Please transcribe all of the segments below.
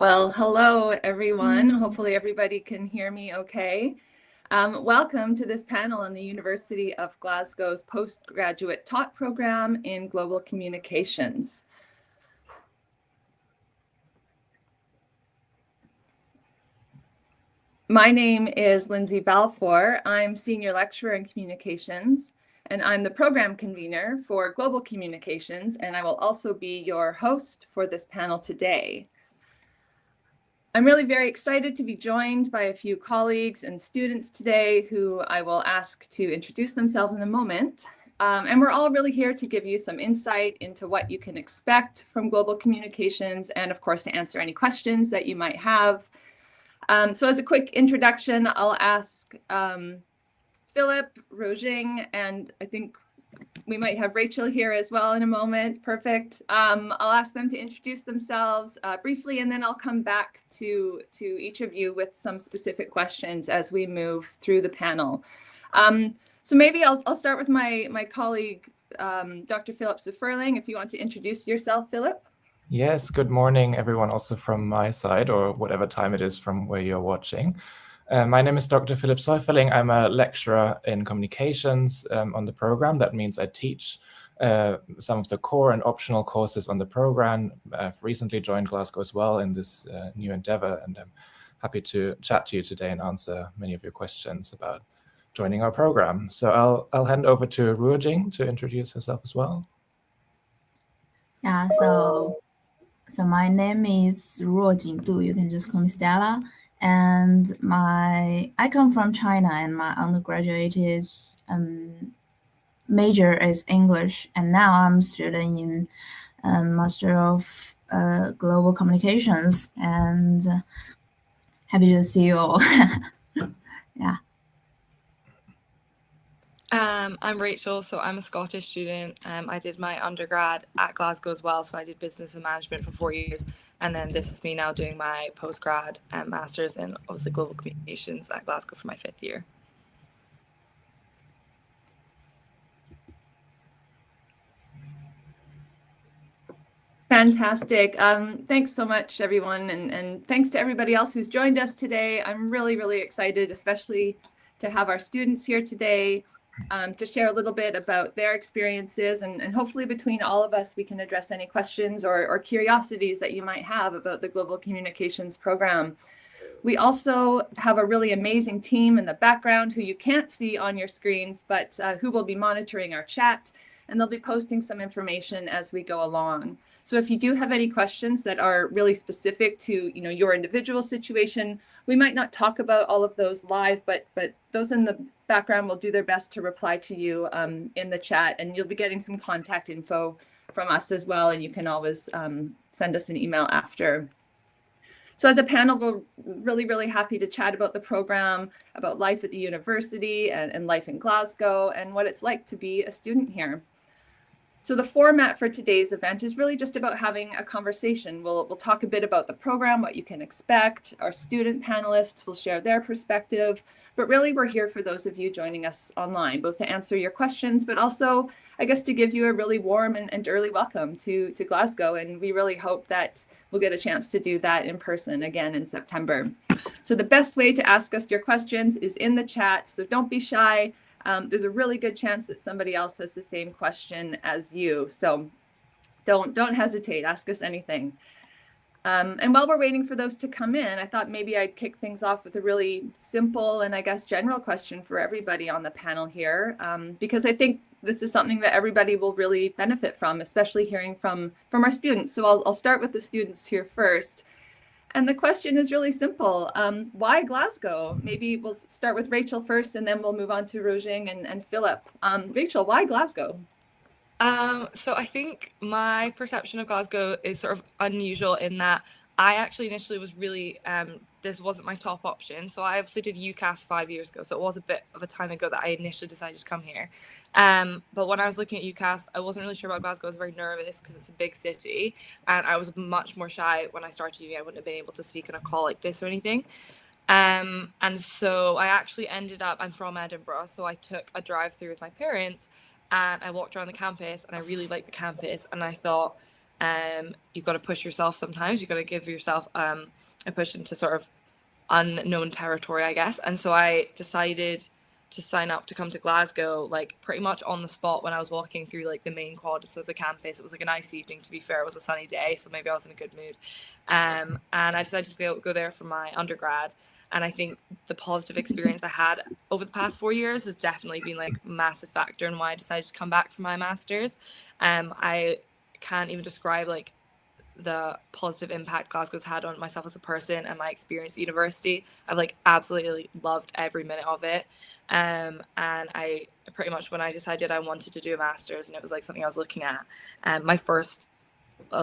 Well, hello everyone. Hopefully everybody can hear me okay. Welcome to this panel on the University of Glasgow's postgraduate taught program in Global Communications. My name is Lindsay Balfour. I'm Senior Lecturer in Communications, and I'm the Program Convenor for Global Communications, and I will also be your host for this panel today. I'm really very excited to be joined by a few colleagues and students today who I will ask to introduce themselves in a moment. And we're all really here to give you some insight into what you can expect from global communications and, of course, to answer any questions that you might have. So as a quick introduction, I'll ask Philipp, Rojing, and I think we might have Rachel here as well in a moment. Perfect. I'll ask them to introduce themselves briefly, and then I'll come back to each of you with some specific questions as we move through the panel. So maybe I'll start with my colleague, Dr. Philipp Seuferling, if you want to introduce yourself, Philipp. Yes, good morning, everyone, also from my side, or whatever time it is from where you're watching. My name is Dr. Philipp Seuferling. I'm a lecturer in communications on the program. That means I teach some of the core and optional courses on the program. I've recently joined Glasgow as well in this new endeavor, and I'm happy to chat to you today and answer many of your questions about joining our program. So I'll hand over to Ruojing to introduce herself as well. Yeah, so my name is Ruojing Du. You can just call me Stella. And I come from China, and my undergraduate is major is English, and now I'm studying in Master of Global Communications, and happy to see you all. Yeah. I'm Rachel, so I'm a Scottish student. I did my undergrad at Glasgow as well, so I did business and management for 4 years, and then this is me now doing my postgrad masters in obviously global communications at Glasgow for my 5th year. Fantastic. Thanks so much, everyone, and thanks to everybody else who's joined us today. I'm really, really excited, especially to have our students here today. To share a little bit about their experiences, and hopefully between all of us we can address any questions or curiosities that you might have about the Global Communications program. We also have a really amazing team in the background who you can't see on your screens, but who will be monitoring our chat, and they'll be posting some information as we go along. So if you do have any questions that are really specific to your individual situation, we might not talk about all of those live, but those in the background will do their best to reply to you in the chat, and you'll be getting some contact info from us as well, and you can always send us an email after. So as a panel, we're really, really happy to chat about the program, about life at the university and life in Glasgow, and what it's like to be a student here. So the format for today's event is really just about having a conversation. We'll talk a bit about the program, what you can expect. Our student panelists will share their perspective, but really we're here for those of you joining us online, both to answer your questions, but also, I guess, to give you a really warm and early welcome to Glasgow. And we really hope that we'll get a chance to do that in person again in September. So the best way to ask us your questions is in the chat, so don't be shy. There's a really good chance that somebody else has the same question as you. So don't hesitate, ask us anything. And while we're waiting for those to come in, I thought maybe I'd kick things off with a really simple and I guess general question for everybody on the panel here, because I think this is something that everybody will really benefit from, especially hearing from our students. So I'll start with the students here first. And the question is really simple. Why Glasgow? Maybe we'll start with Rachel first, and then we'll move on to Rojing and Philipp. Rachel, why Glasgow? So I think my perception of Glasgow is sort of unusual in that I actually initially was really, this wasn't my top option. So I obviously did UCAS 5 years ago. So it was a bit of a time ago that I initially decided to come here. But when I was looking at UCAS, I wasn't really sure about Glasgow. I was very nervous because it's a big city. And I was much more shy when I started uni. I wouldn't have been able to speak on a call like this or anything. And so I actually ended up, I'm from Edinburgh. So I took a drive through with my parents and I walked around the campus and I really liked the campus. And I thought, You've got to push yourself sometimes. You've got to give yourself a push into sort of unknown territory, I guess. And so I decided to sign up to come to Glasgow, like pretty much on the spot when I was walking through like the main quad of the campus. It was like a nice evening, to be fair. It was a sunny day, so maybe I was in a good mood. And I decided to go there for my undergrad. And I think the positive experience I had over the past 4 years has definitely been like a massive factor in why I decided to come back for my master's. I can't even describe like the positive impact Glasgow's had on myself as a person and my experience at university. I've like absolutely loved every minute of it. And I pretty much, when I decided I wanted to do a master's and it was like something I was looking at, my first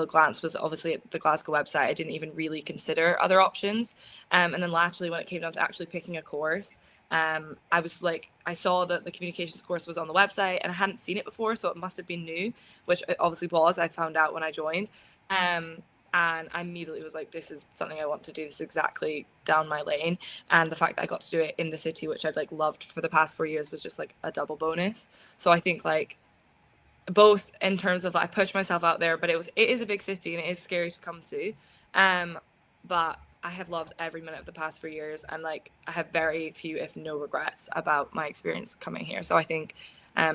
glance was obviously at the Glasgow website. I didn't even really consider other options. And then lastly, when it came down to actually picking a course, I was like, I saw that the communications course was on the website and I hadn't seen it before, so it must have been new, which it obviously was. I found out when I joined. And I immediately was like, this is something I want to do. This is exactly down my lane. And the fact that I got to do it in the city, which I'd like loved for the past 4 years, was just like a double bonus. So I think like both in terms of I pushed myself out there, but it is a big city and it is scary to come to. But I have loved every minute of the past 4 years, and like I have very few, if no regrets about my experience coming here. So I think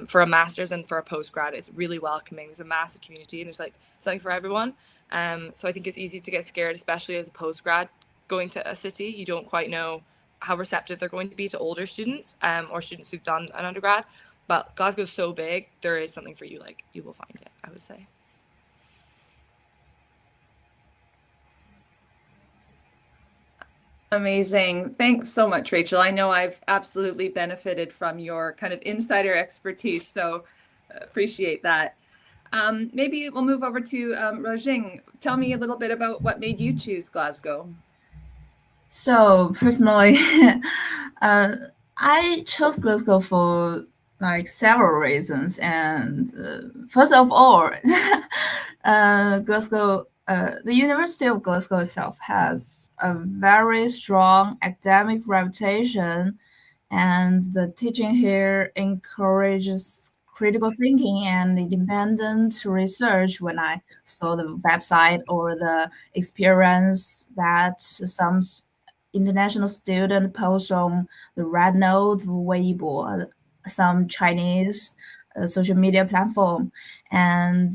for a master's and for a postgrad, it's really welcoming. There's a massive community and there's like something for everyone. So I think it's easy to get scared, especially as a postgrad going to a city. You don't quite know how receptive they're going to be to older students or students who've done an undergrad. But Glasgow's so big, there is something for you. Like, you will find it, I would say. Amazing. Thanks so much, Rachel. I know I've absolutely benefited from your kind of insider expertise, so appreciate that. Maybe we'll move over to Rojing. Tell me a little bit about what made you choose Glasgow. So personally, I chose Glasgow for like several reasons. And first of all, Glasgow, the University of Glasgow itself has a very strong academic reputation, and the teaching here encourages critical thinking and independent research. When I saw the website or the experience that some international student post on the Red Note, Weibo, some Chinese social media platform, and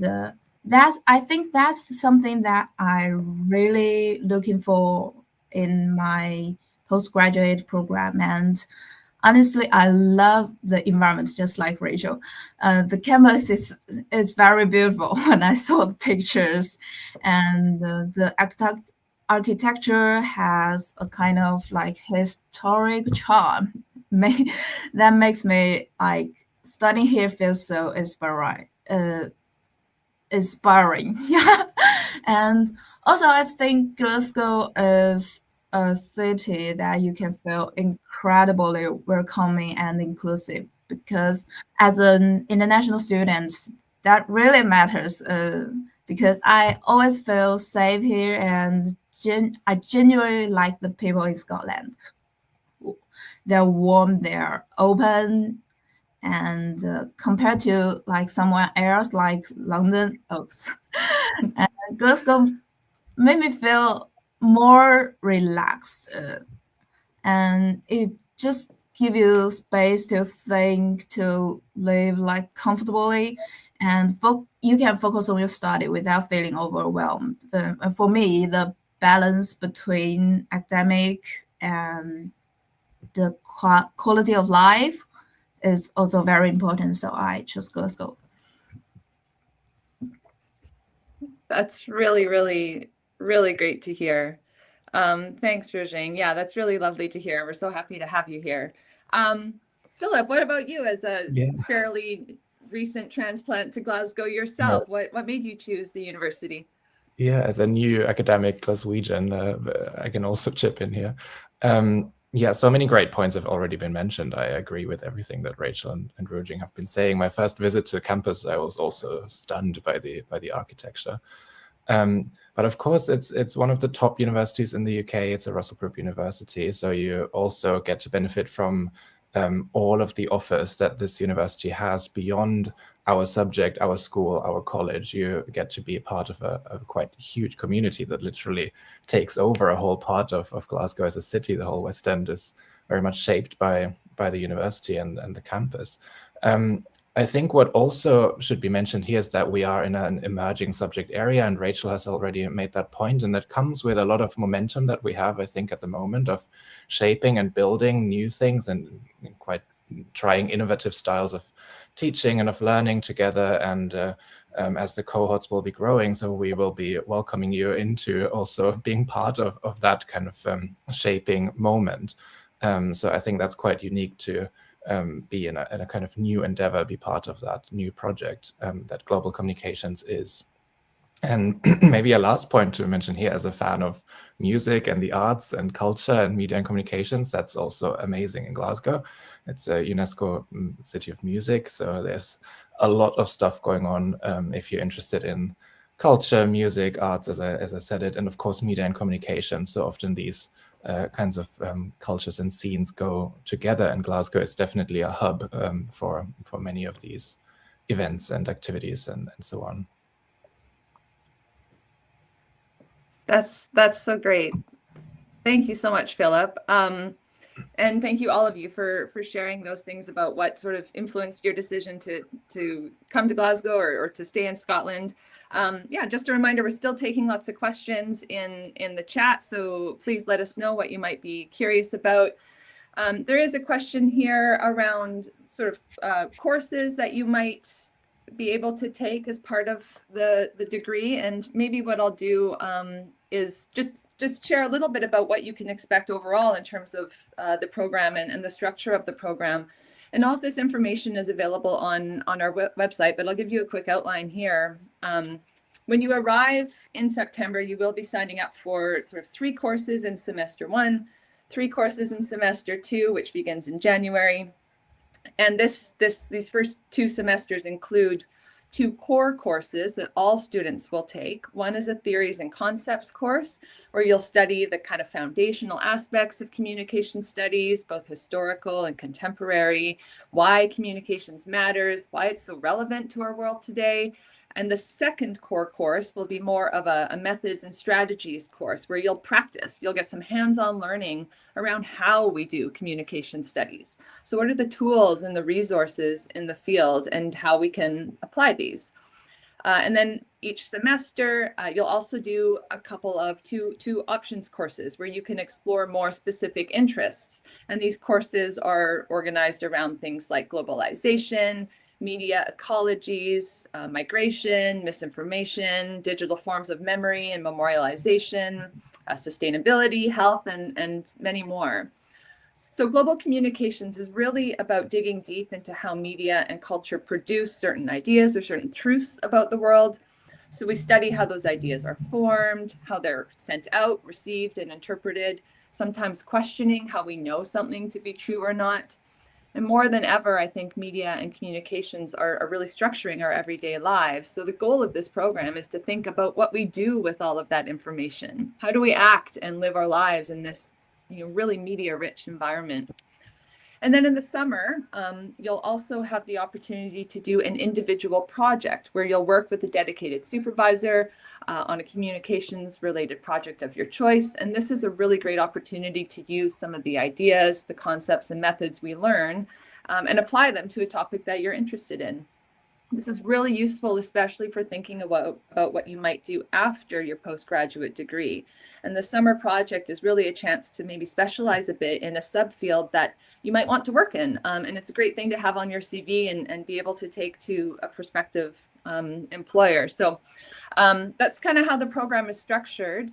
I think that's something that I really looking for in my postgraduate program. And honestly, I love the environment, just like Rachel. The campus is very beautiful when I saw the pictures, and the architecture has a kind of like historic charm. That makes me like studying here feels so inspiring. Yeah. And also I think Glasgow is a city that you can feel incredibly welcoming and inclusive, because as an international student, that really matters, because I always feel safe here, and I genuinely like the people in Scotland. They're warm, they're open, and compared to like somewhere else like London, and Glasgow made me feel more relaxed, and it just give you space to think, to live like comfortably, and you can focus on your study without feeling overwhelmed. And for me, the balance between academic and the quality of life is also very important. So I chose Glasgow. That's really, really, really great to hear. Thanks, Rojing. Yeah, that's really lovely to hear. We're so happy to have you here. Philipp, what about you as a fairly recent transplant to Glasgow yourself? What made you choose the university? Yeah, as a new academic Glaswegian, I can also chip in here. Yeah, so many great points have already been mentioned. I agree with everything that Rachel and Rojing have been saying. My first visit to campus, I was also stunned by the architecture. But of course, it's one of the top universities in the UK. It's a Russell Group university, so you also get to benefit from all of the offers that this university has beyond our subject, our school, our college, you get to be a part of a quite huge community that literally takes over a whole part of Glasgow as a city. The whole West End is very much shaped by the university and the campus. I think what also should be mentioned here is that we are in an emerging subject area, and Rachel has already made that point, and that comes with a lot of momentum that we have, I think, at the moment of shaping and building new things and quite trying innovative styles of teaching and of learning together. And as the cohorts will be growing, so we will be welcoming you into also being part of that kind of shaping moment. So I think that's quite unique to be in a kind of new endeavor, be part of that new project that Global Communications is. And maybe a last point to mention here, as a fan of music and the arts and culture and media and communications, that's also amazing in Glasgow. It's a UNESCO city of music, so there's a lot of stuff going on if you're interested in culture, music, arts, as I said it, and of course media and communication. So often these kinds of cultures and scenes go together, and Glasgow is definitely a hub for many of these events and activities and so on. That's so great. Thank you so much, Philipp. And thank you all of you for sharing those things about what sort of influenced your decision to come to Glasgow or to stay in Scotland. Yeah, just a reminder, we're still taking lots of questions in the chat, so please let us know what you might be curious about. There is a question here around sort of courses that you might be able to take as part of the degree, and maybe what I'll do is just share a little bit about what you can expect overall in terms of the program and the structure of the program. And all of this information is available on our website, but I'll give you a quick outline here. When you arrive in September, you will be signing up for sort of 3 courses in semester 1, 3 courses in semester 2, which begins in January. And these first 2 semesters include 2 core courses that all students will take. One is a theories and concepts course, where you'll study the kind of foundational aspects of communication studies, both historical and contemporary, why communications matters, why it's so relevant to our world today. And the second core course will be more of a methods and strategies course, where you'll practice, you'll get some hands-on learning around how we do communication studies. So what are the tools and the resources in the field and how we can apply these? And then each semester, you'll also do a couple of two options courses where you can explore more specific interests. And these courses are organized around things like globalization, media ecologies, migration, misinformation, digital forms of memory and memorialization, sustainability, health, and many more. So global communications is really about digging deep into how media and culture produce certain ideas or certain truths about the world. So we study how those ideas are formed, how they're sent out, received, and interpreted, sometimes questioning how we know something to be true or not. And more than ever, I think media and communications are really structuring our everyday lives. So the goal of this program is to think about what we do with all of that information. How do we act and live our lives in this really media-rich environment? And then in the summer, you'll also have the opportunity to do an individual project where you'll work with a dedicated supervisor on a communications-related project of your choice. And this is a really great opportunity to use some of the ideas, the concepts and methods we learn and apply them to a topic that you're interested in. This is really useful, especially for thinking about what you might do after your postgraduate degree. And the summer project is really a chance to maybe specialize a bit in a subfield that you might want to work in. And it's a great thing to have on your CV and be able to take to a prospective employer. So that's kind of how the program is structured.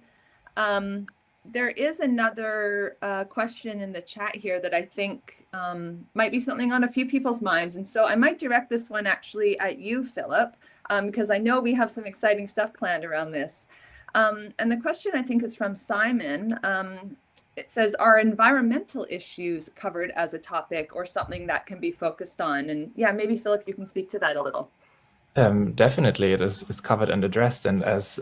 There is another question in the chat here that I think might be something on a few people's minds. And so I might direct this one actually at you, Philipp, because I know we have some exciting stuff planned around this. And the question, I think, is from Simon. It says, are environmental issues covered as a topic or something that can be focused on? And yeah, maybe Philipp, you can speak to that a little. Definitely, it is covered and addressed. And as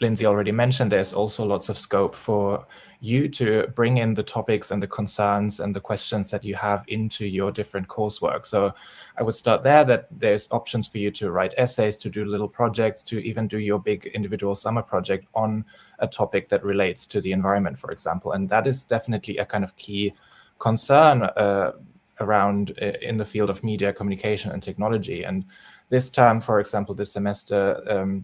Lindsay already mentioned, there's also lots of scope for you to bring in the topics and the concerns and the questions that you have into your different coursework. So I would start there, that there's options for you to write essays, to do little projects, to even do your big individual summer project on a topic that relates to the environment, for example. And that is definitely a kind of key concern around in the field of media, communication, and technology. And this term, for example, this semester,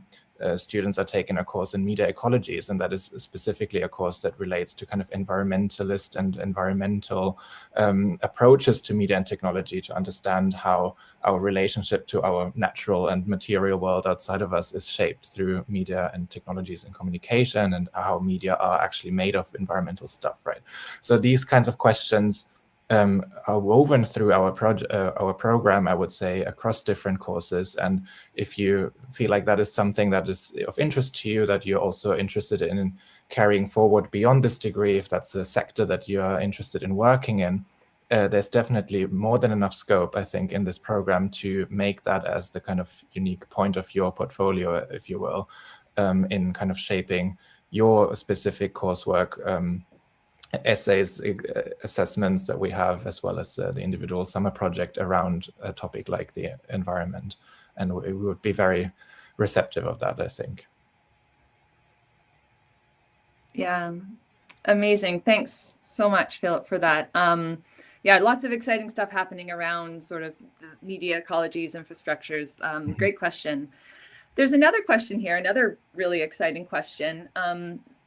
students are taking a course in media ecologies, and that is specifically a course that relates to kind of environmentalist and environmental approaches to media and technology, to understand how our relationship to our natural and material world outside of us is shaped through media and technologies and communication, and how media are actually made of environmental stuff, right? So these kinds of questions are woven through our program, I would say, across different courses. And if you feel like that is something that is of interest to you, that you're also interested in carrying forward beyond this degree, if that's a sector that you are interested in working in, there's definitely more than enough scope, I think, in this program to make that as the kind of unique point of your portfolio, if you will, in kind of shaping your specific coursework, essays, assessments that we have, as well as the individual summer project around a topic like the environment. And we would be very receptive of that, I think. Yeah, amazing. Thanks so much, Philipp, for that. Yeah, lots of exciting stuff happening around sort of the media ecologies, infrastructures. Great question. There's another question here, another really exciting question.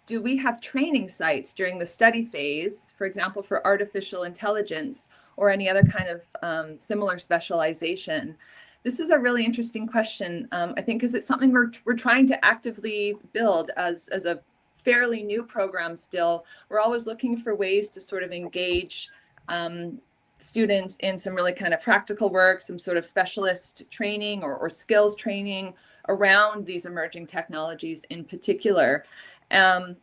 Do we have training sites during the study phase, for example, for artificial intelligence or any other kind of similar specialization? This is a really interesting question, I think, because it's something we're trying to actively build as a fairly new program still. We're always looking for ways to sort of engage students in some really kind of practical work, some sort of specialist training or skills training around these emerging technologies in particular.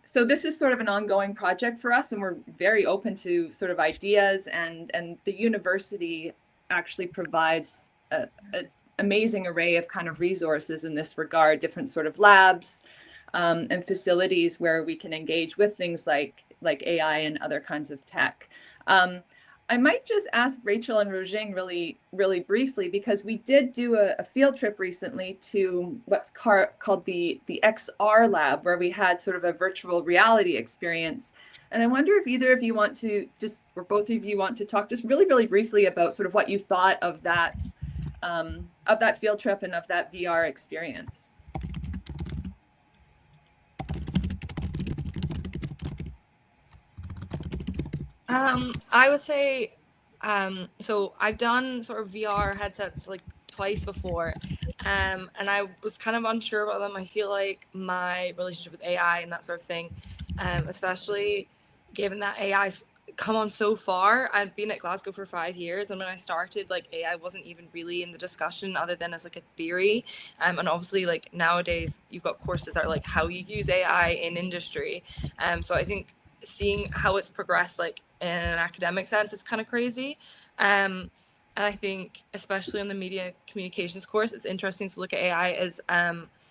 So this is sort of an ongoing project for us, and we're very open to sort of ideas, and the university actually provides an amazing array of kind of resources in this regard, different sort of labs and facilities where we can engage with things like AI and other kinds of tech. I might just ask Rachel and Rojing really, really briefly, because we did do a field trip recently to what's called the XR lab, where we had sort of a virtual reality experience. And I wonder if either of you want to or both of you want to talk just really, really briefly about sort of what you thought of that field trip and of that VR experience. I would say, so I've done sort of VR headsets like twice before, and I was kind of unsure about them. I feel like my relationship with AI and that sort of thing, especially given that AI's come on so far. I've been at Glasgow for 5 years, and when I started, like, AI wasn't even really in the discussion other than as like a theory. And obviously, like, nowadays you've got courses that are like how you use AI in industry. So I think seeing how it's progressed, like, in an academic sense, is kind of crazy. And I think especially on the media communications course, it's interesting to look at AI as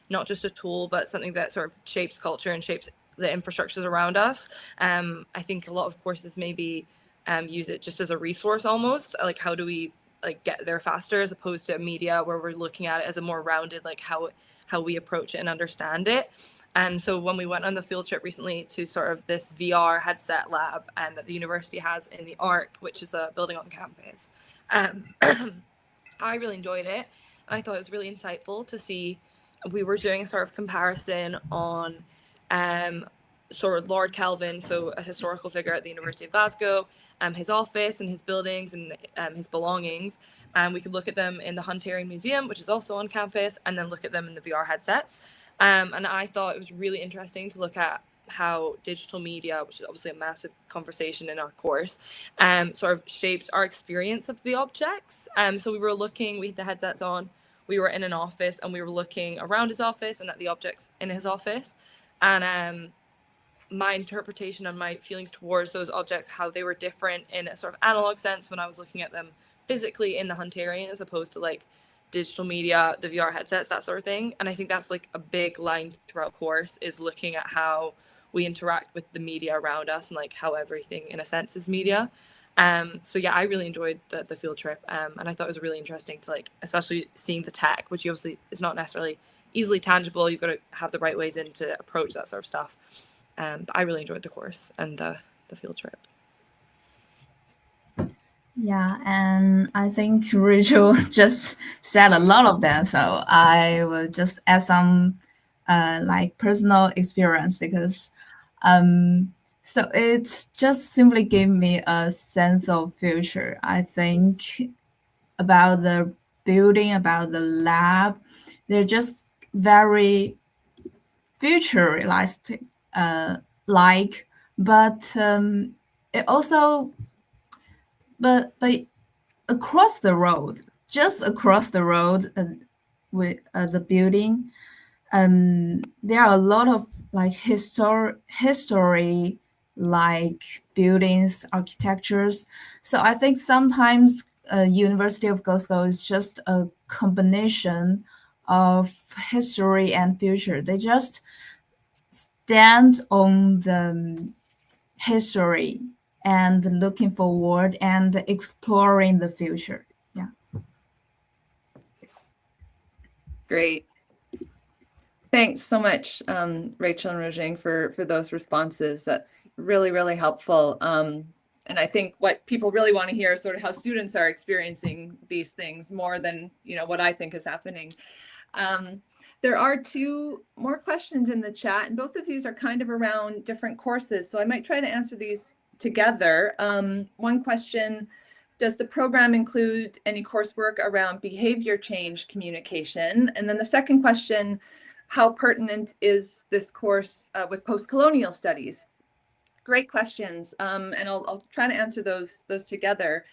not just a tool, but something that sort of shapes culture and shapes the infrastructures around us. I think a lot of courses maybe use it just as a resource almost, like how do we like get there faster, as opposed to a media where we're looking at it as a more rounded, like how we approach it and understand it. And so when we went on the field trip recently to sort of this VR headset lab that the university has in the ARC, which is a building on campus, I really enjoyed it. And I thought it was really insightful to see. We were doing a sort of comparison on sort of Lord Kelvin, so a historical figure at the University of Glasgow, his office and his buildings and his belongings. And we could look at them in the Hunterian Museum, which is also on campus, and then look at them in the VR headsets. And I thought it was really interesting to look at how digital media, which is obviously a massive conversation in our course, sort of shaped our experience of the objects. So we were looking, we had the headsets on, we were in an office, and we were looking around his office and at the objects in his office. And my interpretation and my feelings towards those objects, how they were different in a sort of analog sense when I was looking at them physically in the Hunterian, as opposed to like digital media, the VR headsets, that sort of thing. And I think that's like a big line throughout course, is looking at how we interact with the media around us and like how everything in a sense is media. So yeah, I really enjoyed the field trip, and I thought it was really interesting to like, especially seeing the tech, which obviously is not necessarily easily tangible. You've got to have the right ways in to approach that sort of stuff. But I really enjoyed the course and the field trip. Yeah, and I think Rachel just said a lot of that, so I will just add some like personal experience, because so it just simply gave me a sense of future. I think about the building, about the lab, they're just very futuristic, like, but it also, but across the road, just across the road, with the building, there are a lot of like history like buildings, architectures. So I think sometimes University of Glasgow is just a combination of history and future. They just stand on the history and looking forward and exploring the future. Yeah. Great. Thanks so much, Rachel and Roger, for those responses. That's really, really helpful. And I think what people really want to hear is sort of how students are experiencing these things more than, what I think is happening. There are 2 more questions in the chat, and both of these are kind of around different courses. So I might try to answer these together. One question: does the program include any coursework around behavior change communication? And then the second question: how pertinent is this course with post-colonial studies? Great questions, and I'll try to answer those together.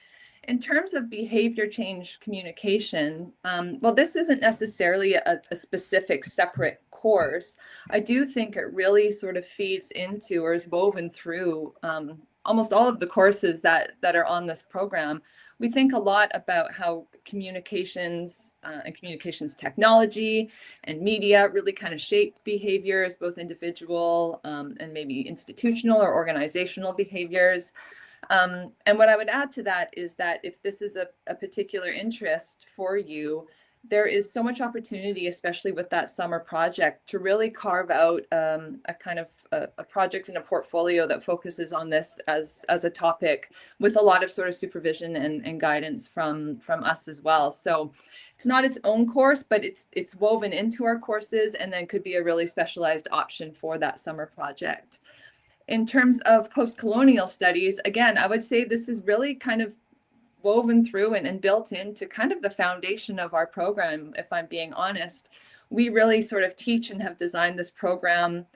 In terms of behavior change communication, well, this isn't necessarily a specific separate course. I do think it really sort of feeds into or is woven through almost all of the courses that are on this program. We think a lot about how communications and communications technology and media really kind of shape behaviors, both individual and maybe institutional or organizational behaviors. And what I would add to that is that if this is a particular interest for you, there is so much opportunity, especially with that summer project, to really carve out a kind of a project and a portfolio that focuses on this as a topic, with a lot of sort of supervision and guidance from us as well. So it's not its own course, but it's woven into our courses, and then could be a really specialized option for that summer project. In terms of post-colonial studies, again, I would say this is really kind of woven through and built into kind of the foundation of our program, if I'm being honest. We really sort of teach and have designed this program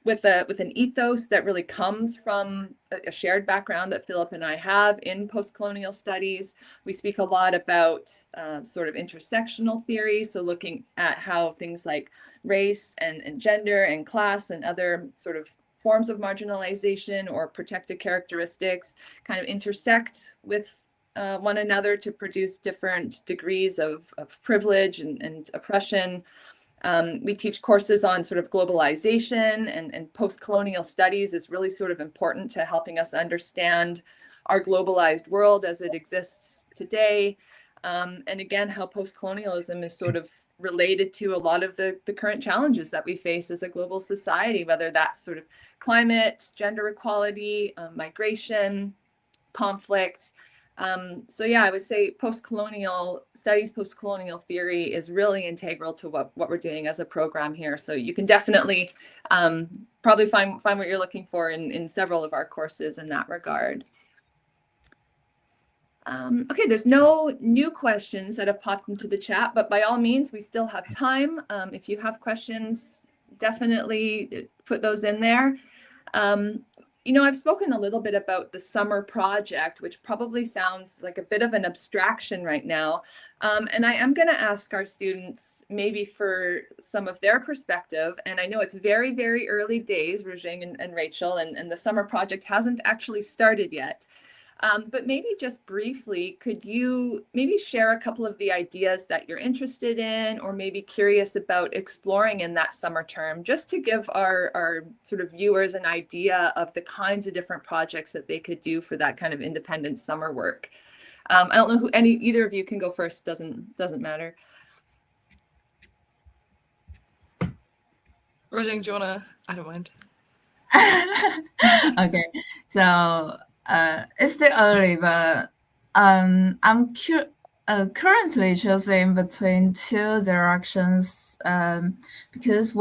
with an ethos that really comes from a shared background that Philipp and I have in post-colonial studies. We speak a lot about sort of intersectional theory, so looking at how things like race and gender and class and other sort of forms of marginalization or protected characteristics kind of intersect with one another to produce different degrees of privilege and oppression. We teach courses on sort of globalization, and post-colonial studies is really sort of important to helping us understand our globalized world as it exists today. And again, how post-colonialism is sort of related to a lot of the current challenges that we face as a global society, whether that's sort of climate, gender equality, migration, conflict. So yeah, I would say post-colonial studies, post-colonial theory is really integral to what we're doing as a program here. So you can definitely probably find what you're looking for in several of our courses in that regard. Okay, there's no new questions that have popped into the chat, but by all means, we still have time. If you have questions, definitely put those in there. I've spoken a little bit about the summer project, which probably sounds like a bit of an abstraction right now. And I am going to ask our students maybe for some of their perspective. And I know it's very, very early days, Roger and Rachel, and the summer project hasn't actually started yet. But maybe just briefly, could you maybe share a couple of the ideas that you're interested in or maybe curious about exploring in that summer term, just to give our sort of viewers an idea of the kinds of different projects that they could do for that kind of independent summer work. I don't know who either of you can go first, doesn't matter. Rojing, do you wanna? I don't mind. Okay, so it's still early, but I'm currently choosing between two directions because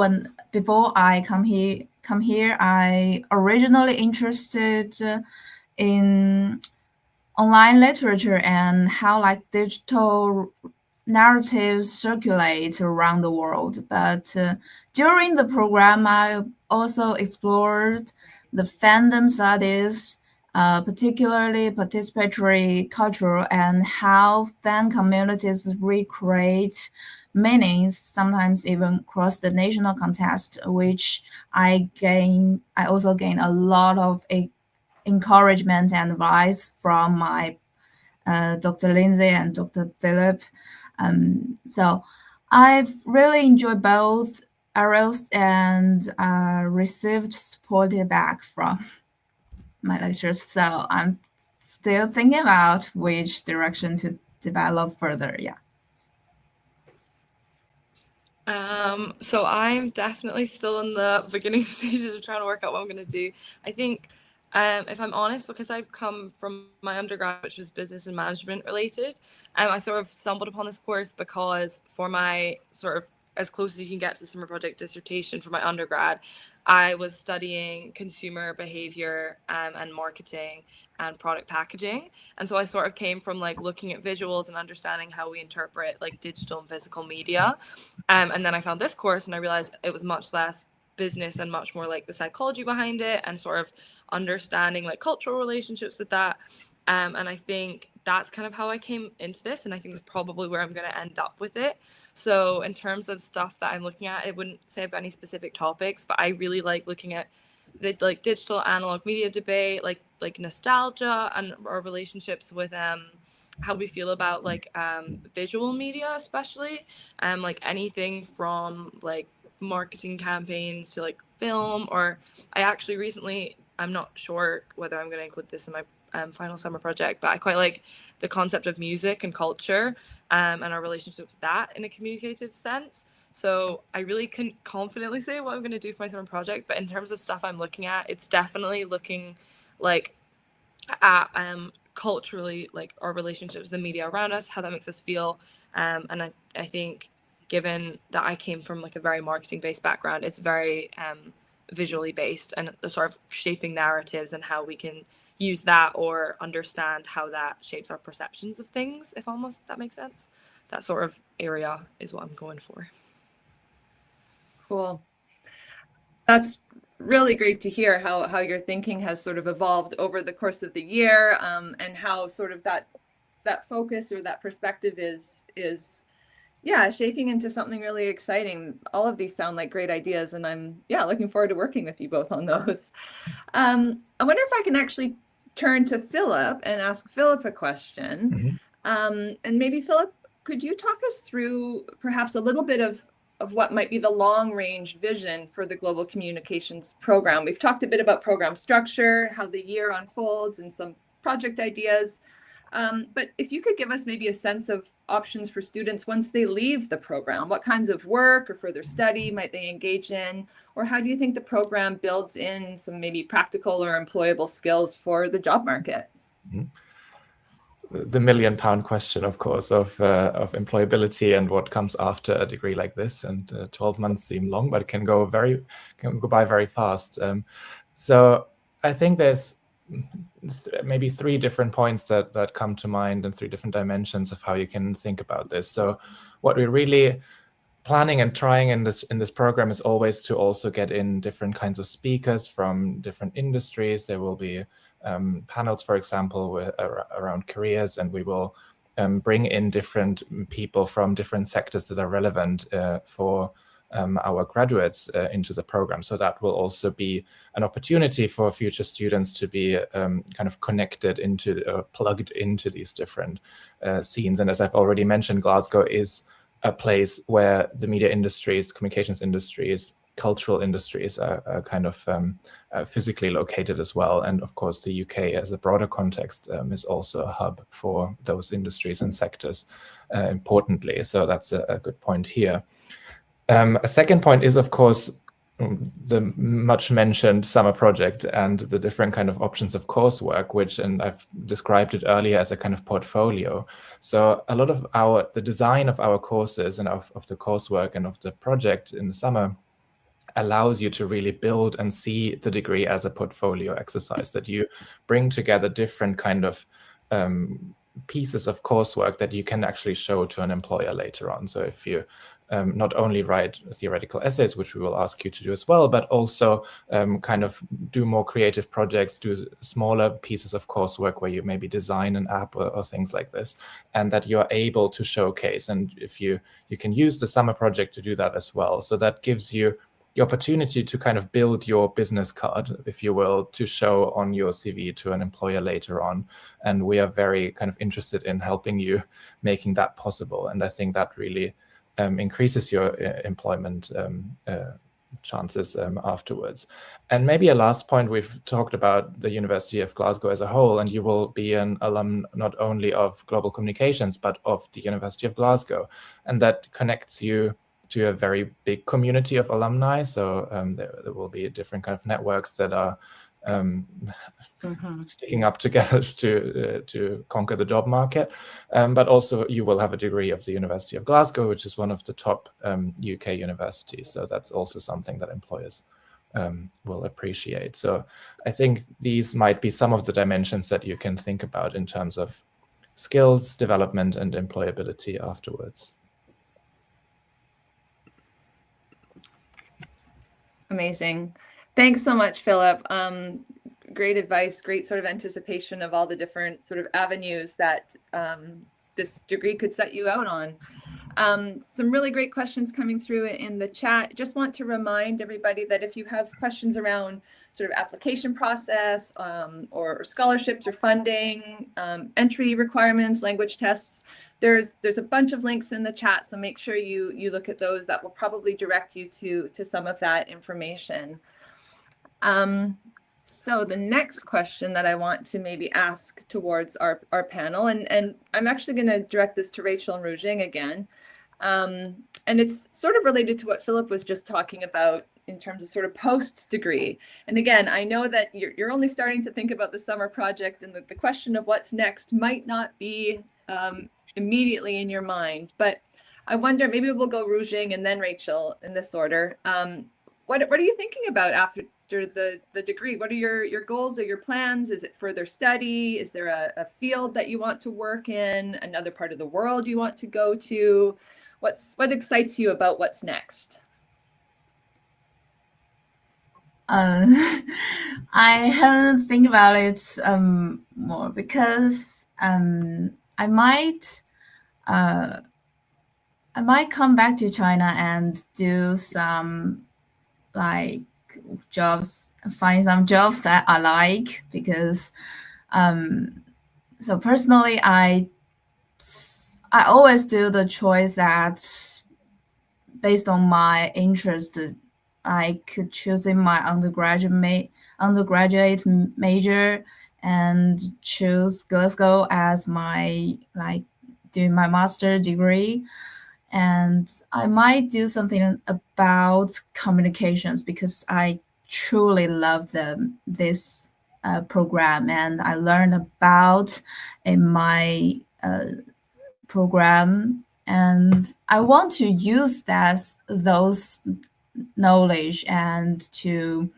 before I come here, I originally interested in online literature and how like digital narratives circulate around the world. But during the program, I also explored the fandom studies, particularly participatory culture and how fan communities recreate meanings, sometimes even across the national context, which I also gain a lot of encouragement and advice from my Dr. Lindsay and Dr. Philipp. So I've really enjoyed both areas and received supportive back from my lectures. So I'm still thinking about which direction to develop further. Yeah. So I'm definitely still in the beginning stages of trying to work out what I'm going to do. I think, if I'm honest, because I've come from my undergrad, which was business and management related, I sort of stumbled upon this course because for my sort of as close as you can get to the summer project dissertation for my undergrad, I was studying consumer behavior and marketing and product packaging. And so I sort of came from like looking at visuals and understanding how we interpret like digital and physical media. And then I found this course and I realized it was much less business and much more like the psychology behind it and sort of understanding like cultural relationships with that. And I think that's kind of how I came into this. And I think it's probably where I'm going to end up with it. So in terms of stuff that I'm looking at, I wouldn't say I've got any specific topics, but I really like looking at the like digital analog media debate, like nostalgia and our relationships with how we feel about like visual media, especially like anything from like marketing campaigns to like film. Or I actually recently, I'm not sure whether I'm going to include this in my final summer project, but I quite like the concept of music and culture and our relationship with that in a communicative sense. So I really couldn't confidently say what I'm going to do for my summer project, but in terms of stuff I'm looking at, it's definitely looking like at culturally, like our relationships, the media around us, how that makes us feel. And I think given that I came from like a very marketing based background, it's very visually based and sort of shaping narratives and how we can use that or understand how that shapes our perceptions of things, if almost that makes sense. That sort of area is what I'm going for. Cool. That's really great to hear how your thinking has sort of evolved over the course of the year, and how sort of that focus or that perspective is shaping into something really exciting. All of these sound like great ideas, and I'm looking forward to working with you both on those. I wonder if I can actually turn to Philipp and ask Philipp a question. And maybe Philipp, could you talk us through perhaps a little bit of what might be the long-range vision for the Global Communications program? We've talked a bit about program structure, how the year unfolds, and some project ideas. But if you could give us maybe a sense of options for students once they leave the program, what kinds of work or further study might they engage in? Or how do you think the program builds in some maybe practical or employable skills for the job market? The million-pound question, of course, of employability and what comes after a degree like this. And 12 months seem long, but it can go by very fast. So I think there's maybe three different points that come to mind and three different dimensions of how you can think about this. So what we're really planning and trying in this program is always to also get in different kinds of speakers from different industries. There will be panels, for example, around careers, and we will bring in different people from different sectors that are relevant for our graduates into the program. So that will also be an opportunity for future students to be kind of connected into, plugged into these different scenes. And as I've already mentioned, Glasgow is a place where the media industries, communications industries, cultural industries are kind of physically located as well. And of course, the UK as a broader context is also a hub for those industries and sectors importantly. So that's a good point here. A second point is, of course, the much mentioned summer project and the different kind of options of coursework, which, and I've described it earlier as a kind of portfolio. So a lot of the design of our courses and of the coursework and of the project in the summer allows you to really build and see the degree as a portfolio exercise, that you bring together different kind of pieces of coursework that you can actually show to an employer later on. So if you not only write theoretical essays, which we will ask you to do as well, but also kind of do more creative projects, do smaller pieces of coursework where you maybe design an app or things like this, and that you're able to showcase. And if you can use the summer project to do that as well. So that gives you the opportunity to kind of build your business card, if you will, to show on your CV to an employer later on. And we are very kind of interested in helping you making that possible. And I think that really increases your employment chances afterwards. And maybe a last point, we've talked about the University of Glasgow as a whole, and you will be an alum not only of Global Communications, but of the University of Glasgow. And that connects you to a very big community of alumni. So there will be different kind of networks that are sticking up together to conquer the job market. But also you will have a degree of the University of Glasgow, which is one of the top UK universities. So that's also something that employers will appreciate. So I think these might be some of the dimensions that you can think about in terms of skills development and employability afterwards. Amazing. Thanks so much, Philip. Great advice, great sort of anticipation of all the different sort of avenues that this degree could set you out on. Some really great questions coming through in the chat. Just want to remind everybody that if you have questions around sort of application process or scholarships or funding, entry requirements, language tests, there's a bunch of links in the chat. So make sure you look at those. That will probably direct you to some of that information. So the next question that I want to maybe ask towards our panel, and I'm actually going to direct this to Rachel and Rujing again. And it's sort of related to what Philip was just talking about in terms of sort of post-degree. And again, I know that you're only starting to think about the summer project, and the question of what's next might not be immediately in your mind, but I wonder, maybe we'll go Rujing and then Rachel in this order. What are you thinking about after the degree? What are your goals or your plans? Is it further study? Is there a field that you want to work in? Another part of the world you want to go to? What excites you about what's next? I haven't think about it more because I might come back to China and do some like jobs, find some jobs that I like, because so personally I always do the choice that based on my interest. I could choose in my undergraduate major and choose Glasgow as my doing my master degree. And I might do something about communications because I truly love this program, and I learned about in my program, and I want to use those knowledge and to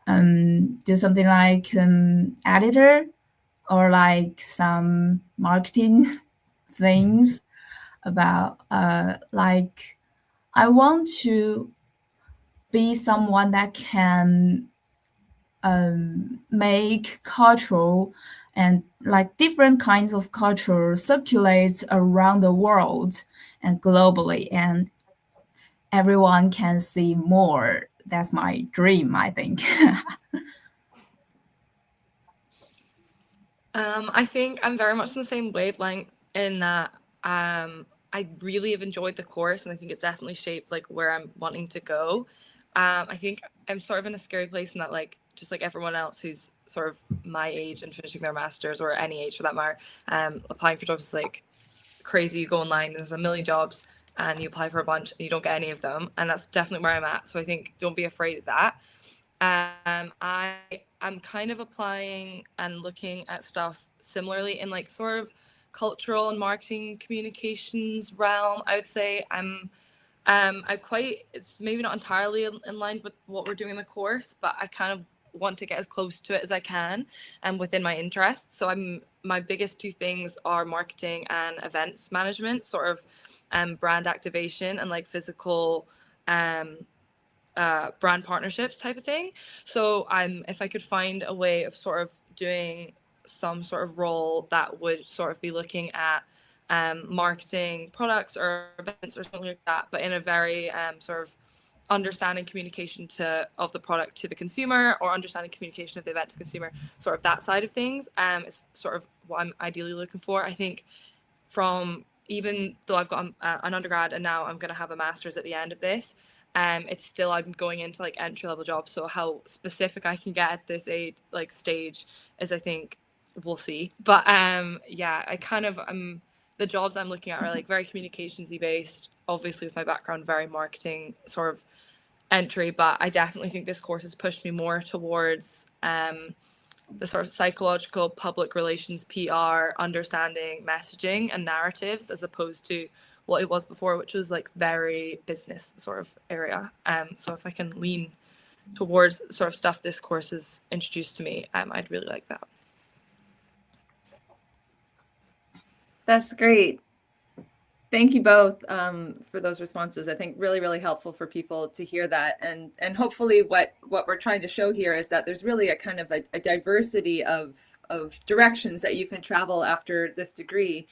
do something like editor or like some marketing things about like I want to be someone that can make cultural and like different kinds of culture circulate around the world and globally, and everyone can see more. That's my dream, I think. I think I'm very much on the same wavelength in that I really have enjoyed the course, and I think it's definitely shaped like where I'm wanting to go. I think I'm sort of in a scary place in that, like, just like everyone else who's sort of my age and finishing their masters, or any age for that matter, applying for jobs is like crazy. You go online, there's a million jobs, and you apply for a bunch and you don't get any of them, and that's definitely where I'm at. So I think don't be afraid of that. I'm kind of applying and looking at stuff similarly in like sort of cultural and marketing communications realm. I would say it's maybe not entirely in line with what we're doing in the course, but I kind of want to get as close to it as I can and within my interests. So my biggest two things are marketing and events management, sort of brand activation and like physical brand partnerships type of thing. So if I could find a way of sort of doing some sort of role that would sort of be looking at marketing products or events or something like that, but in a very sort of understanding communication of the product to the consumer, or understanding communication of the event to the consumer, sort of that side of things, is sort of what I'm ideally looking for. I think even though I've got an undergrad and now I'm going to have a master's at the end of this, it's still, I'm going into like entry level jobs. So how specific I can get at this stage is, I think we'll see. But yeah, the jobs I'm looking at are like very communicationsy based, obviously with my background, very marketing sort of entry. But I definitely think this course has pushed me more towards the sort of psychological public relations, PR, understanding messaging and narratives, as opposed to what it was before, which was like very business sort of area. So if I can lean towards sort of stuff this course has introduced to me, I'd really like that. That's great. Thank you both for those responses. I think really, really helpful for people to hear that. And hopefully what we're trying to show here is that there's really a kind of a diversity of directions that you can travel after this degree.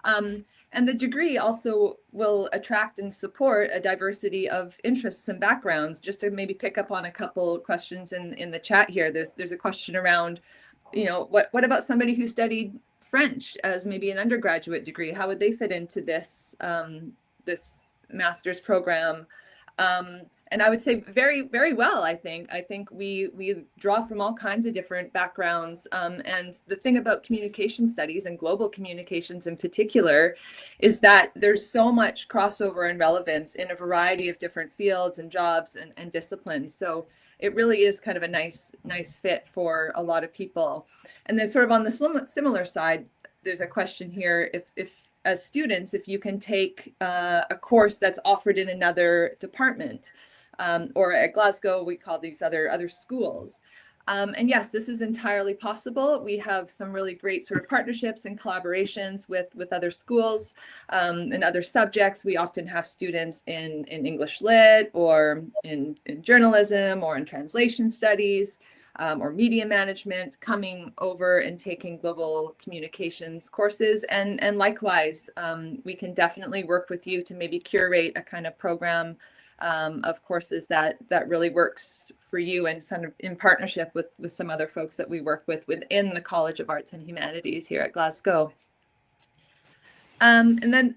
And the degree also will attract and support a diversity of interests and backgrounds. Just to maybe pick up on a couple questions in the chat here. There's a question around, what about somebody who studied French as maybe an undergraduate degree? How would they fit into this this master's program? And I would say very, very well. I think we draw from all kinds of different backgrounds. And the thing about communication studies and global communications in particular is that there's so much crossover and relevance in a variety of different fields and jobs and disciplines. So it really is kind of a nice fit for a lot of people. And then sort of on the similar side, there's a question here, if as students, if you can take a course that's offered in another department, or at Glasgow, we call these other schools. And yes, this is entirely possible. We have some really great sort of partnerships and collaborations with other schools and other subjects. We often have students in English Lit, or in journalism, or in translation studies, or media management, coming over and taking global communications courses. And likewise, we can definitely work with you to maybe curate a kind of program of courses that really works for you, and kind of in partnership with some other folks that we work with within the College of Arts and Humanities here at Glasgow. And then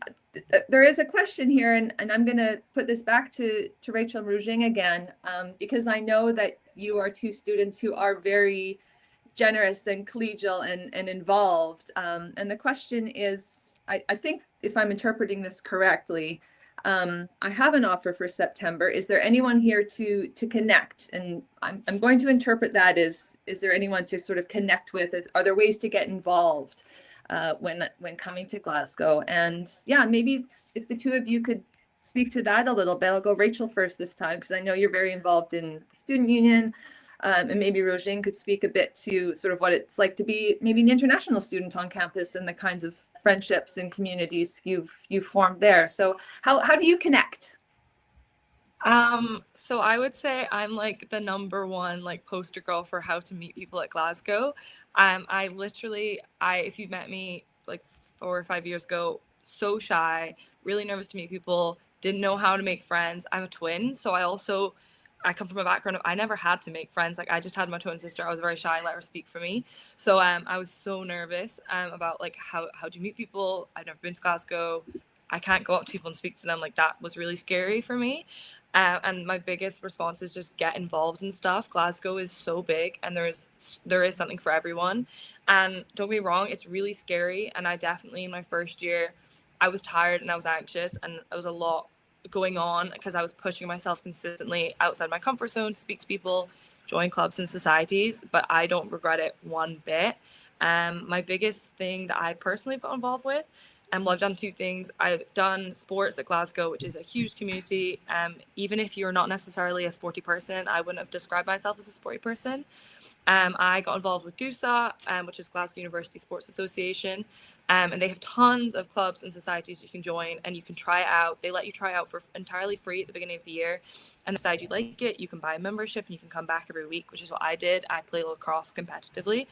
there is a question here, and I'm going to put this back to Rachel Rouging again, because I know that you are two students who are very generous and collegial and involved. And the question is, I think if I'm interpreting this correctly, I have an offer for September. Is there anyone here to connect? And I'm going to interpret that as, is there anyone to sort of connect with? Are there ways to get involved when coming to Glasgow? And yeah, maybe if the two of you could speak to that a little bit. I'll go Rachel first this time, because I know you're very involved in the student union. And maybe Rouging could speak a bit to sort of what it's like to be maybe an international student on campus and the kinds of friendships and communities you've formed there. So how do you connect? So I would say I'm like the number one like poster girl for how to meet people at Glasgow. If you met me like 4 or 5 years ago, so shy, really nervous to meet people, didn't know how to make friends. I'm a twin, so I come from a background of I never had to make friends. Like I just had my twin sister. I was very shy, let her speak for me. So I was so nervous about like how do you meet people? I've never been to Glasgow. I can't go up to people and speak to them. Like that was really scary for me. And my biggest response is just get involved in stuff. Glasgow is so big, and there is something for everyone. And don't get me wrong, it's really scary. And I definitely in my first year, I was tired and I was anxious, and there was a lot going on because I was pushing myself consistently outside my comfort zone to speak to people, join clubs and societies, but I don't regret it one bit. My biggest thing that I personally got involved with, well, I've done two things. I've done sports at Glasgow, which is a huge community. Even if you're not necessarily a sporty person, I wouldn't have described myself as a sporty person. I got involved with GUSA, which is Glasgow University Sports Association. And they have tons of clubs and societies you can join, and you can try it out. They let you try out for entirely free at the beginning of the year. And decide you like it, you can buy a membership and you can come back every week, which is what I did. I play lacrosse competitively,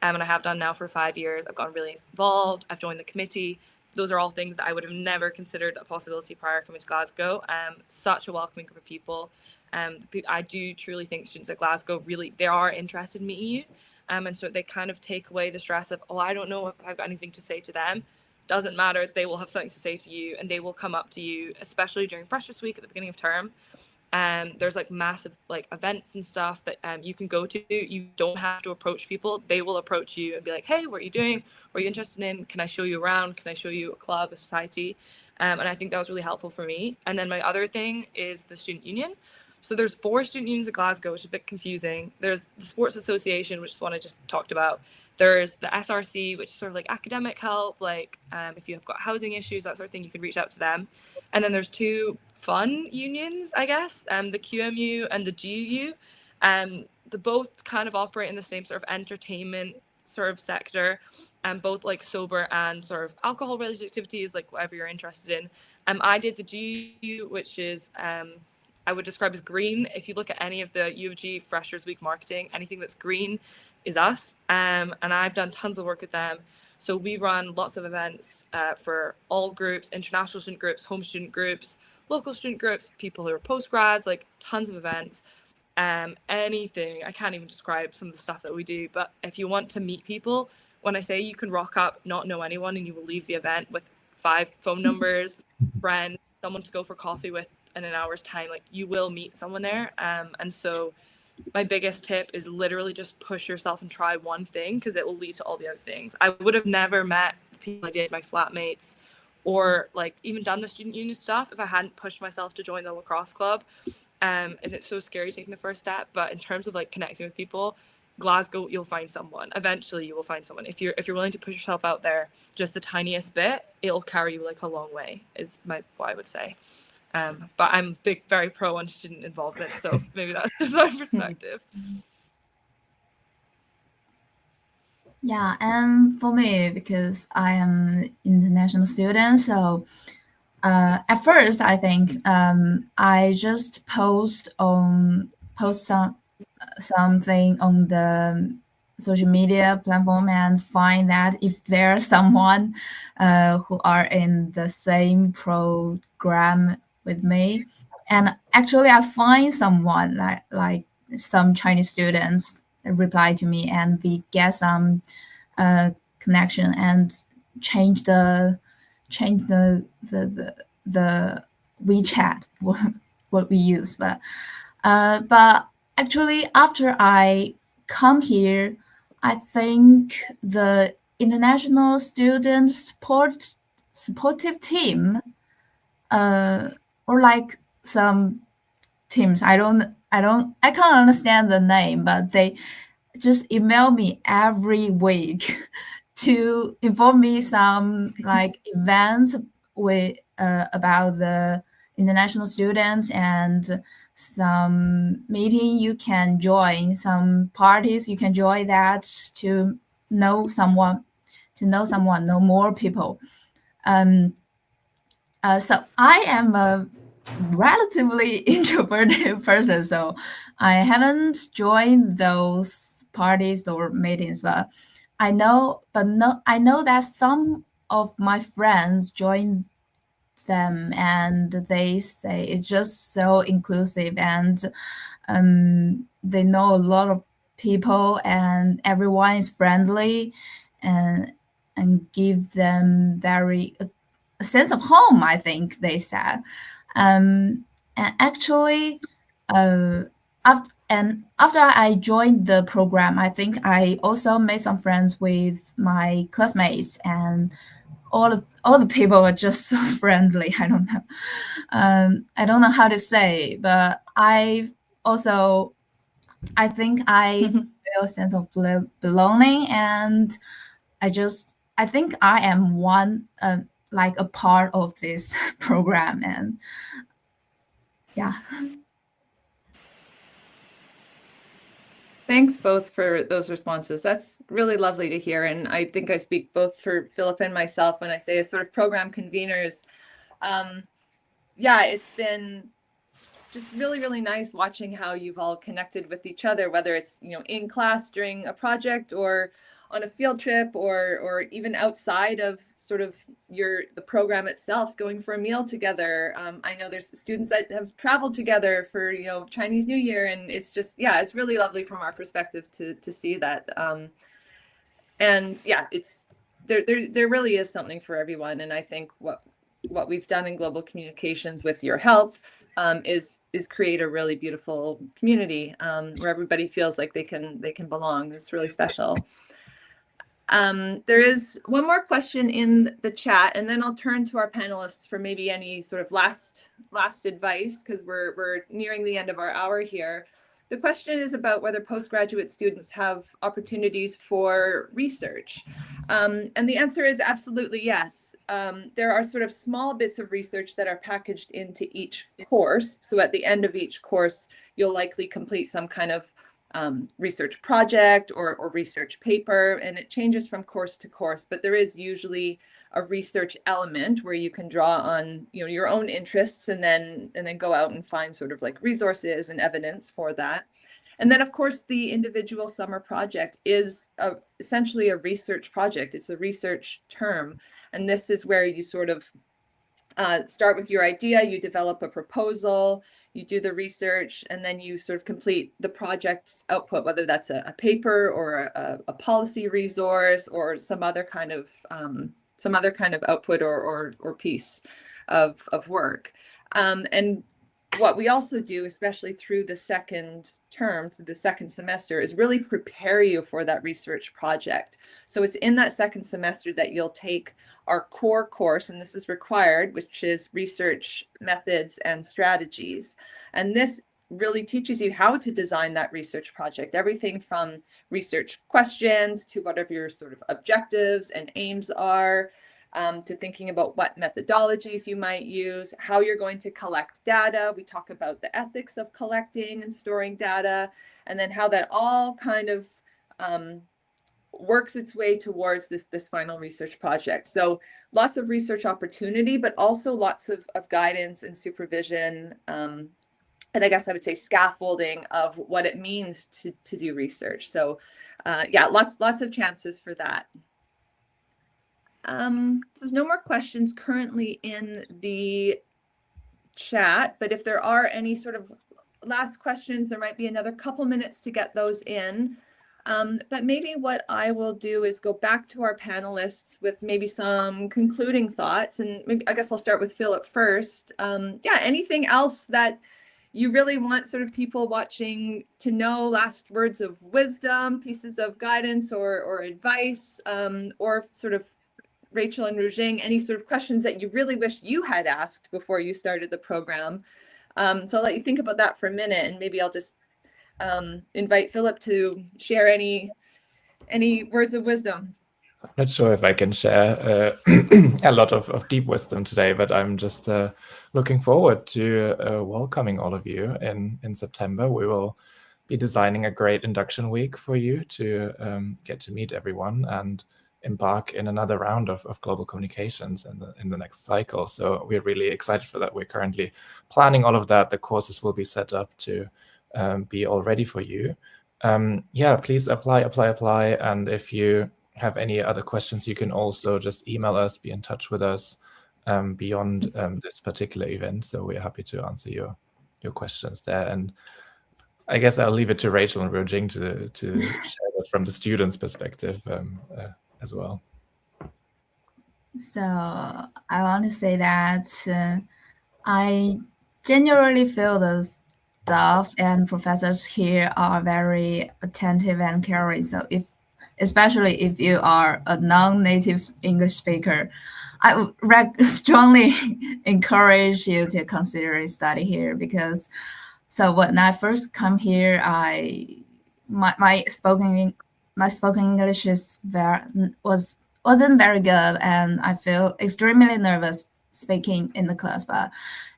and I have done now for 5 years. I've gotten really involved. I've joined the committee. Those are all things that I would have never considered a possibility prior coming to Glasgow. Such a welcoming group of people. I do truly think students at Glasgow really, they are interested in meeting you. And so they kind of take away the stress of, oh, I don't know if I've got anything to say to them. Doesn't matter. They will have something to say to you, and they will come up to you, especially during Freshers Week at the beginning of term. There's like massive like events and stuff that you can go to. You don't have to approach people. They will approach you and be like, hey, what are you doing? What are you interested in? Can I show you around? Can I show you a club, a society? And I think that was really helpful for me. And then my other thing is the student union. So there's 4 student unions at Glasgow, which is a bit confusing. There's the Sports Association, which is the one I just talked about. There's the SRC, which is sort of like academic help, like if you've got housing issues, that sort of thing, you can reach out to them. And then there's 2 fun unions, I guess, the QMU and the GUU. They both kind of operate in the same sort of entertainment sort of sector, and both like sober and sort of alcohol related activities, like whatever you're interested in. I did the GUU, which is I would describe as green. If you look at any of the U of G Freshers Week marketing, anything that's green is us. And I've done tons of work with them. So we run lots of events for all groups, international student groups, home student groups, local student groups, people who are postgrads, like tons of events. Anything, I can't even describe some of the stuff that we do. But if you want to meet people, when I say you can rock up, not know anyone, and you will leave the event with 5 phone numbers, friends, someone to go for coffee with in an hour's time, like you will meet someone there. And so my biggest tip is literally just push yourself and try one thing, because it will lead to all the other things. I would have never met the people I did, my flatmates, or like even done the student union stuff if I hadn't pushed myself to join the lacrosse club. And it's so scary taking the first step, but in terms of like connecting with people, Glasgow, you'll find someone. Eventually you will find someone. If you're willing to push yourself out there just the tiniest bit, it'll carry you like a long way, is what I would say. But I'm very pro on student involvement, so maybe that's just my perspective. Yeah, and for me, because I am international student, so at first I think I just post something on the social media platform and find that if there's someone who are in the same program with me, and actually I find someone like some Chinese students reply to me, and we get some connection and change the WeChat what we use. But actually after I come here, I think the international student supportive team or like some teams, I can't understand the name, but they just email me every week to inform me some like events with about the international students, and some meeting you can join, some parties you can join, that to know someone, know more people. So I am a relatively introverted person, so I haven't joined those parties or meetings, but I know that some of my friends join them, and they say it's just so inclusive, and they know a lot of people, and everyone is friendly, and give them a sense of home, I think they said. And actually, after I joined the program, I think I also made some friends with my classmates, and all the people are just so friendly. I don't know how to say, but I think I feel a sense of belonging, and I think I am one like a part of this program, and yeah. Thanks both for those responses. That's really lovely to hear. And I think I speak both for Philipp and myself when I say as sort of program conveners. Yeah, it's been just really, really nice watching how you've all connected with each other, whether it's, in class during a project or on a field trip, or even outside of sort of the program itself, going for a meal together. I know there's students that have traveled together for Chinese New Year, and it's just, yeah, it's really lovely from our perspective to see that. And yeah, it's there really is something for everyone, and I think what we've done in Global Communications with your help is create a really beautiful community where everybody feels like they can belong. It's really special. There is one more question in the chat, and then I'll turn to our panelists for maybe any sort of last advice, because we're nearing the end of our hour here. The question is about whether postgraduate students have opportunities for research. And the answer is absolutely yes. There are sort of small bits of research that are packaged into each course. So at the end of each course, you'll likely complete some kind of research project or research paper, and it changes from course to course, but there is usually a research element where you can draw on your own interests and then go out and find sort of like resources and evidence for that. And then of course the individual summer project is essentially a research project. It's a research term, and this is where you sort of start with your idea, you develop a proposal, you do the research, and then you sort of complete the project's output, whether that's a paper or a policy resource or some other kind of output or piece of work. And what we also do, especially through the second term, so the second semester, is really prepare you for that research project. So it's in that second semester that you'll take our core course, and this is required, which is research methods and strategies. And this really teaches you how to design that research project, everything from research questions to whatever your sort of objectives and aims are, to thinking about what methodologies you might use, how you're going to collect data. We talk about the ethics of collecting and storing data, and then how that all kind of works its way towards this final research project. So lots of research opportunity, but also lots of guidance and supervision, and I guess I would say scaffolding of what it means to do research. So yeah, lots of chances for that. So there's no more questions currently in the chat, but if there are any sort of last questions, there might be another couple minutes to get those in. But maybe what I will do is go back to our panelists with maybe some concluding thoughts, and maybe, I guess I'll start with Philipp first. Yeah, anything else that you really want sort of people watching to know, last words of wisdom, pieces of guidance or advice, or sort of Rachel and Rujing, any sort of questions that you really wish you had asked before you started the program. So I'll let you think about that for a minute, and maybe I'll just invite Philipp to share any words of wisdom. I'm not sure if I can share a lot of deep wisdom today, but I'm just looking forward to welcoming all of you in September. We will be designing a great induction week for you to get to meet everyone and embark in another round of global communications in the next cycle. So we're really excited for that. We're currently planning all of that. The courses will be set up to be all ready for you. Yeah, please apply. And if you have any other questions, you can also just email us, be in touch with us. beyond this particular event. So we're happy to answer your questions there. And I guess I'll leave it to Rachel and Rojing to share that from the students' perspective as well. So I want to say that I generally feel the staff and professors here are very attentive and caring. So especially if you are a non-native English speaker, I would strongly encourage you to consider study here, because so when I first come here, my spoken English wasn't very good, and I feel extremely nervous speaking in the class. But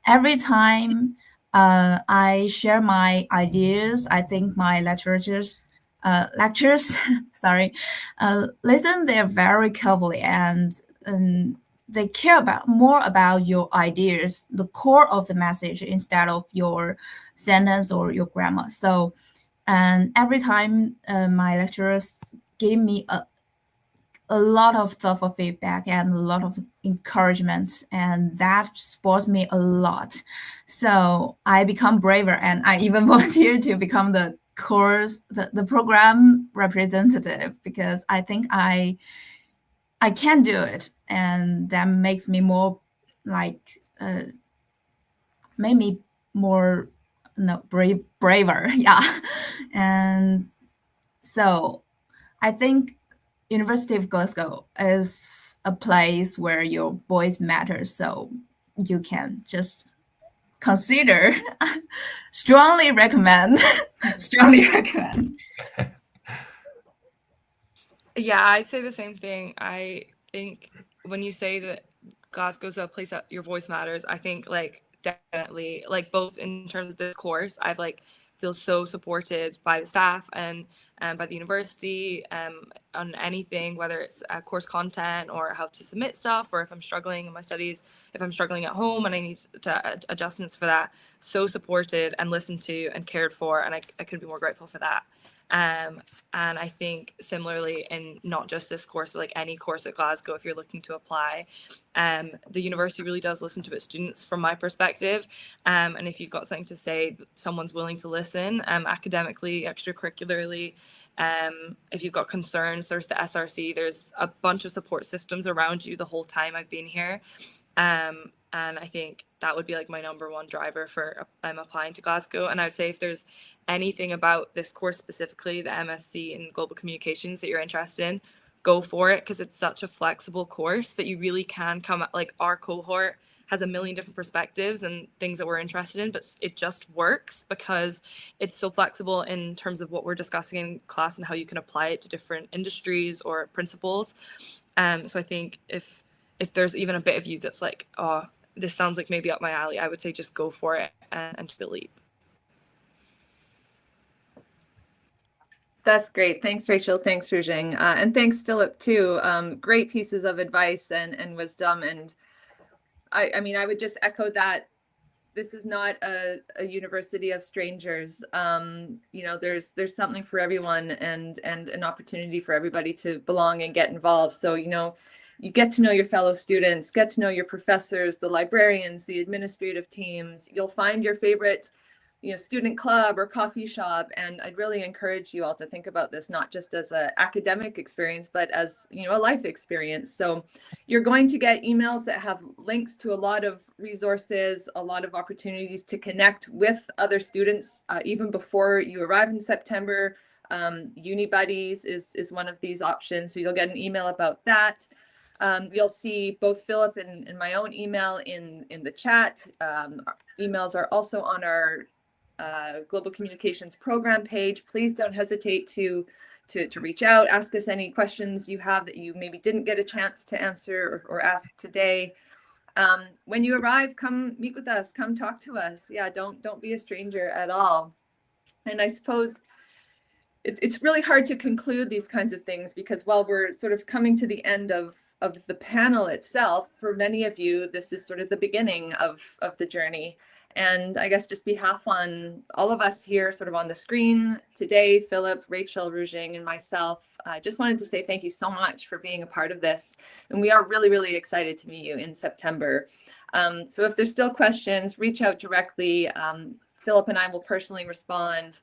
every time I share my ideas, I think my lectures sorry, listen there very carefully, and they care more about your ideas, the core of the message, instead of your sentence or your grammar. So, and every time my lecturers gave me a lot of thoughtful feedback and a lot of encouragement, and that supports me a lot. So I become braver, and I even volunteered to become the program representative, because I think I can do it, and that makes me more like made me more braver. Yeah. And so I think University of Glasgow is a place where your voice matters, so you can just consider. Strongly recommend. Strongly recommend. Yeah, I'd say the same thing. I think when you say that Glasgow's a place that your voice matters, I think like definitely, like both in terms of this course, I've like feel so supported by the staff and by the university on anything, whether it's course content or how to submit stuff, or if I'm struggling in my studies, if I'm struggling at home and I need to adjustments for that. So supported and listened to and cared for, and I couldn't be more grateful for that. And I think similarly in not just this course, but like any course at Glasgow, if you're looking to apply, the university really does listen to its students from my perspective. And if you've got something to say, someone's willing to listen academically, extracurricularly. If you've got concerns, there's the SRC, there's a bunch of support systems around you the whole time I've been here. And I think that would be like my number one driver for applying to Glasgow. And I would say if there's anything about this course specifically, the MSc in Global Communications, that you're interested in, go for it, because it's such a flexible course that you really can come at, like our cohort has a million different perspectives and things that we're interested in, but it just works because it's so flexible in terms of what we're discussing in class and how you can apply it to different industries or principles. So I think if there's even a bit of you that's like, oh, this sounds like maybe up my alley, I would say just go for it and take the leap. That's great. Thanks, Rachel. Thanks, Rujing. And thanks, Philip, too. Great pieces of advice and wisdom. And I mean, I would just echo that this is not a university of strangers. You know, there's something for everyone, and an opportunity for everybody to belong and get involved. So, you know, you get to know your fellow students, get to know your professors, the librarians, the administrative teams. You'll find your favorite, you know, student club or coffee shop. And I'd really encourage you all to think about this, not just as an academic experience, but as, you know, a life experience. So you're going to get emails that have links to a lot of resources, a lot of opportunities to connect with other students, even before you arrive in September. Uni Buddies is one of these options. So you'll get an email about that. You'll see both Philip and my own email in the chat. Emails are also on our Global Communications program page. Please don't hesitate to reach out, ask us any questions you have that you maybe didn't get a chance to answer or ask today. When you arrive, come meet with us, come talk to us. Yeah, don't be a stranger at all. And I suppose it's really hard to conclude these kinds of things, because while we're sort of coming to the end of the panel itself, for many of you, this is sort of the beginning of the journey. And I guess just behalf on all of us here sort of on the screen today, Philipp, Rachel, Rujing, and myself, I just wanted to say thank you so much for being a part of this. And we are really, really excited to meet you in September. So if there's still questions, reach out directly. Philipp and I will personally respond.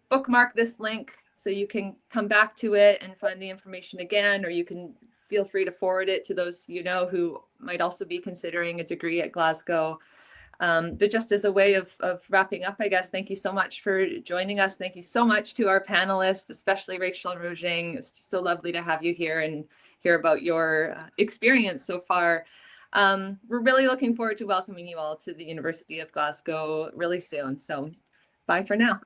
Bookmark this link so you can come back to it and find the information again, or you can feel free to forward it to those you know who might also be considering a degree at Glasgow. But just as a way of wrapping up, I guess, thank you so much for joining us. Thank you so much to our panelists, especially Rachel and Rujing. It's just so lovely to have you here and hear about your experience so far. We're really looking forward to welcoming you all to the University of Glasgow really soon. So bye for now.